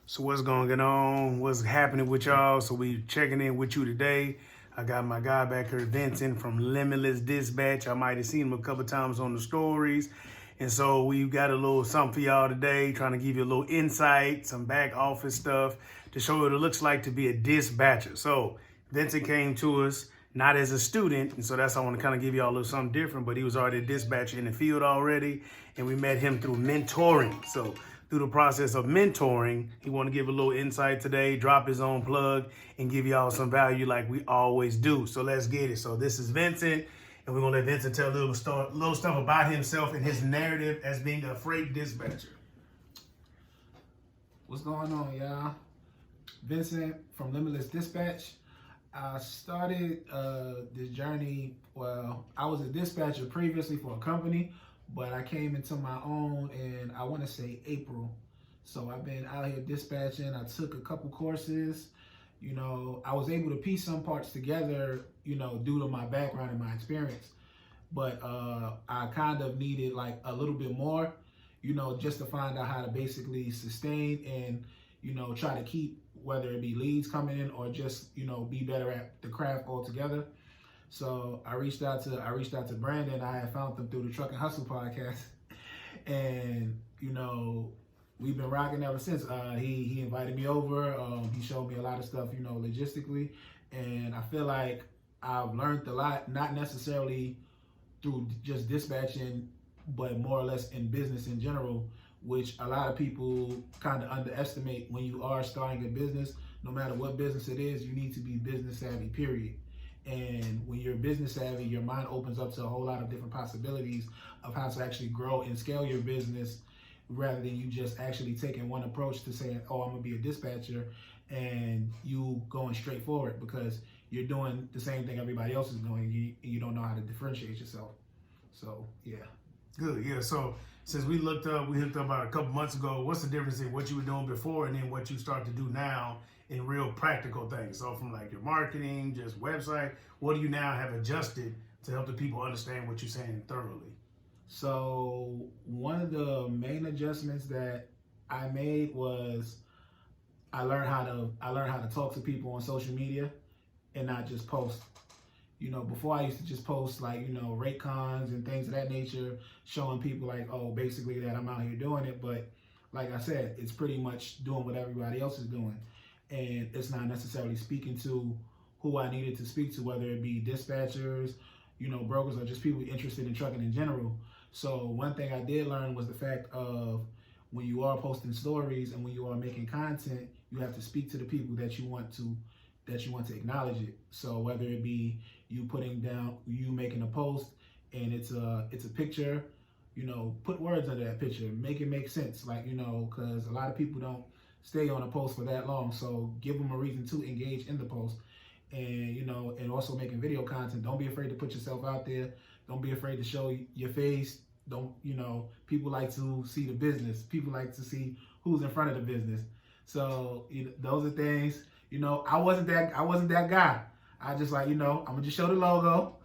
So what's going on? What's happening with y'all? So we checking in with you today. I got my guy back here, Vincent from Limitless Dispatch. I might have seen him a couple times on the stories. And so we got a little something for y'all today, trying to give you a little insight, some back office stuff to show you what it looks like to be a dispatcher. So Vincent came to us not as a student, and so that's why I want to kind of give y'all a little something different, but he was already a dispatcher in the field already, and we met him through mentoring. So through the process of mentoring, he want to give a little insight today, drop his own plug, and give y'all some value like we always do. So let's get it. So this is Vincent, and we're going to let Vincent tell a little stuff about himself and his narrative as being a freight dispatcher. What's going on, y'all? Vincent from Limitless Dispatch. I started this journey, well, I was a dispatcher previously for a company, but I came into my own in, I want to say, April. So I've been out here dispatching. I took a couple courses. You know, I was able to piece some parts together, you know, due to my background and my experience. But I kind of needed like a little bit more, you know, just to find out how to basically sustain and, you know, try to keep, whether it be leads coming in or just, you know, be better at the craft altogether. So I reached out to Brandon. I had found him through the Truck and Hustle podcast, and you know, we've been rocking ever since. He invited me over. He showed me a lot of stuff, you know, logistically, and I feel like I've learned a lot, not necessarily through just dispatching, but more or less in business in general, which a lot of people kind of underestimate. When you are starting a business, no matter what business it is, you need to be business savvy, period. And when you're business savvy, your mind opens up to a whole lot of different possibilities of how to actually grow and scale your business, rather than you just actually taking one approach to saying, oh, I'm gonna be a dispatcher, and you going straight forward because you're doing the same thing everybody else is doing. You don't know how to differentiate yourself. So yeah. Good, yeah. So since we hooked up about a couple months ago, what's the difference in what you were doing before and then what you start to do now in real practical things? So from like your marketing, just website, what do you now have adjusted to help the people understand what you're saying thoroughly? So one of the main adjustments that I made was I learned how to talk to people on social media and not just post. You know, before I used to just post like, you know, rate cons and things of that nature, showing people like, oh, basically that I'm out here doing it. But like I said, it's pretty much doing what everybody else is doing. And it's not necessarily speaking to who I needed to speak to, whether it be dispatchers, you know, brokers, or just people interested in trucking in general. So one thing I did learn was the fact of when you are posting stories and when you are making content, you have to speak to the people that you want to acknowledge it. So whether it be you making a post and it's a picture, you know, put words under that picture, make it make sense. Like, you know, because a lot of people don't stay on a post for that long. So give them a reason to engage in the post. And, you know, and also making video content. Don't be afraid to put yourself out there. Don't be afraid to show your face. Don't, you know, people like to see the business. People like to see who's in front of the business. So those are things. You know, I wasn't that guy. I just like, you know, I'm gonna just show the logo,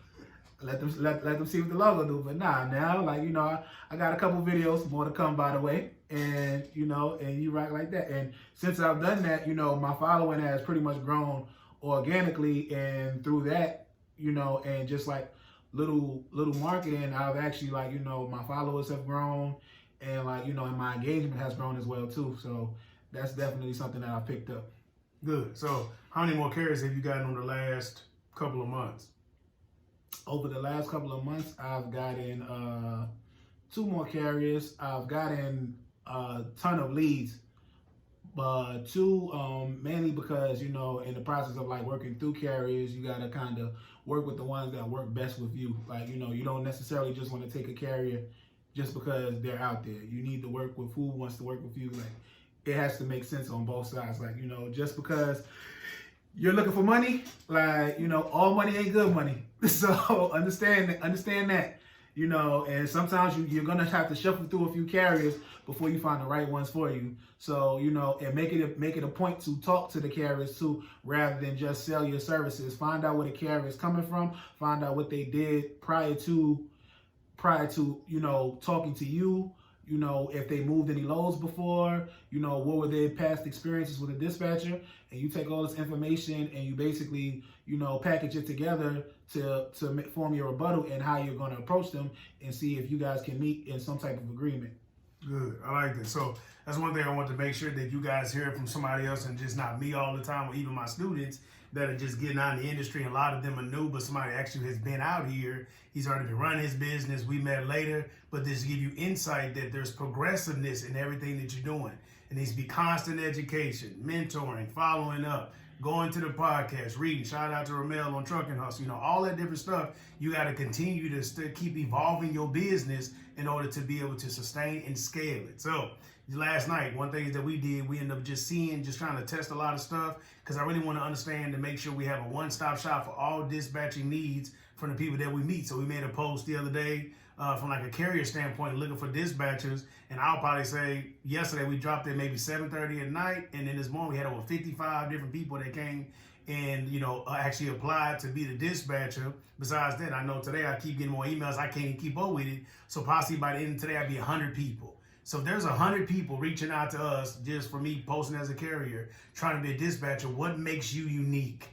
let them see what the logo do. But nah, now, like, you know, I got a couple videos, more to come, by the way, and you know, and you rock like that. And since I've done that, you know, my following has pretty much grown organically, and through that, you know, and just like little marketing, I've actually, like, you know, my followers have grown, and like, you know, and my engagement has grown as well too. So that's definitely something that I picked up. Good. So how many more carriers have you gotten on the last couple of months? Over the last couple of months, I've gotten 2 more carriers. I've gotten a ton of leads, but 2 mainly because, you know, in the process of like working through carriers, you got to kind of work with the ones that work best with you. Like, you know, you don't necessarily just want to take a carrier just because they're out there. You need to work with who wants to work with you. Like, it has to make sense on both sides. Like, you know, just because you're looking for money, like, you know, all money ain't good money. So understand that, you know, and sometimes you're going to have to shuffle through a few carriers before you find the right ones for you. So, you know, and make it a point to talk to the carriers too, rather than just sell your services. Find out where the carrier is coming from, find out what they did prior to, you know, talking to you, you know, if they moved any loads before, you know, what were their past experiences with a dispatcher, and you take all this information and you basically, you know, package it together to form your rebuttal and how you're going to approach them and see if you guys can meet in some type of agreement. Good. I like that. So that's one thing I want to make sure that you guys hear from somebody else and just not me all the time, or even my students that are just getting out in the industry. A lot of them are new, but somebody actually has been out here. He's already been running his business. We met later, but this give you insight that there's progressiveness in everything that you're doing. It needs to be constant education, mentoring, following up, going to the podcast, reading. Shout out to Ramel on Trucking Hustle. You know, all that different stuff. You got to continue to keep evolving your business in order to be able to sustain and scale it. So last night, one thing that we did, we ended up just trying to test a lot of stuff, because I really want to understand and make sure we have a one-stop shop for all dispatching needs from the people that we meet. So we made a post the other day from like a carrier standpoint, looking for dispatchers. And I'll probably say yesterday we dropped it maybe 7:30 at night. And then this morning we had over 55 different people that came and, you know, actually applied to be the dispatcher. Besides that, I know today I keep getting more emails. I can't keep up with it. So possibly by the end of today, I'll be 100 people. So if there's 100 people reaching out to us just for me posting as a carrier, trying to be a dispatcher, what makes you unique?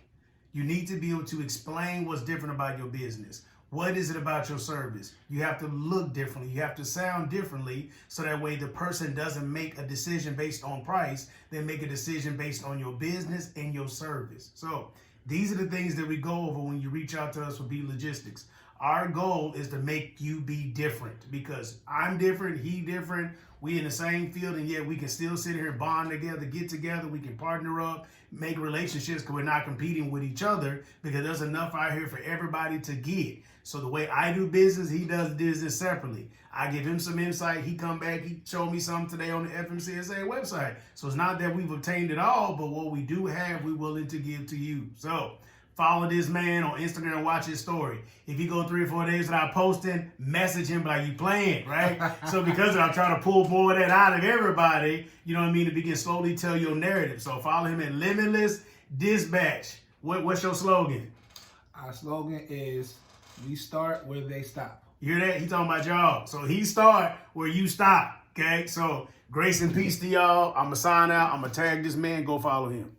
You need to be able to explain what's different about your business. What is it about your service? You have to look differently. You have to sound differently, so that way the person doesn't make a decision based on price. They make a decision based on your business and your service. So these are the things that we go over when you reach out to us for B Logistics. Our goal is to make you be different, because I'm different, he different. We in the same field, and yet we can still sit here and bond together, get together. We can partner up, make relationships, because we're not competing with each other, because there's enough out here for everybody to get. So the way I do business, he does business separately. I give him some insight. He come back, he showed me something today on the FMCSA website. So it's not that we've obtained it all, but what we do have, we're willing to give to you. So follow this man on Instagram and watch his story. If you go 3 or 4 days without posting, message him like you playing, right? So because I'm trying to pull more of that out of everybody, you know what I mean, to begin slowly tell your narrative. So follow him at Limitless Dispatch. What's your slogan? Our slogan is, we start where they stop. You hear that? He talking about y'all. So he start where you stop, okay? So grace and peace to y'all. I'm going to sign out. I'm going to tag this man. Go follow him.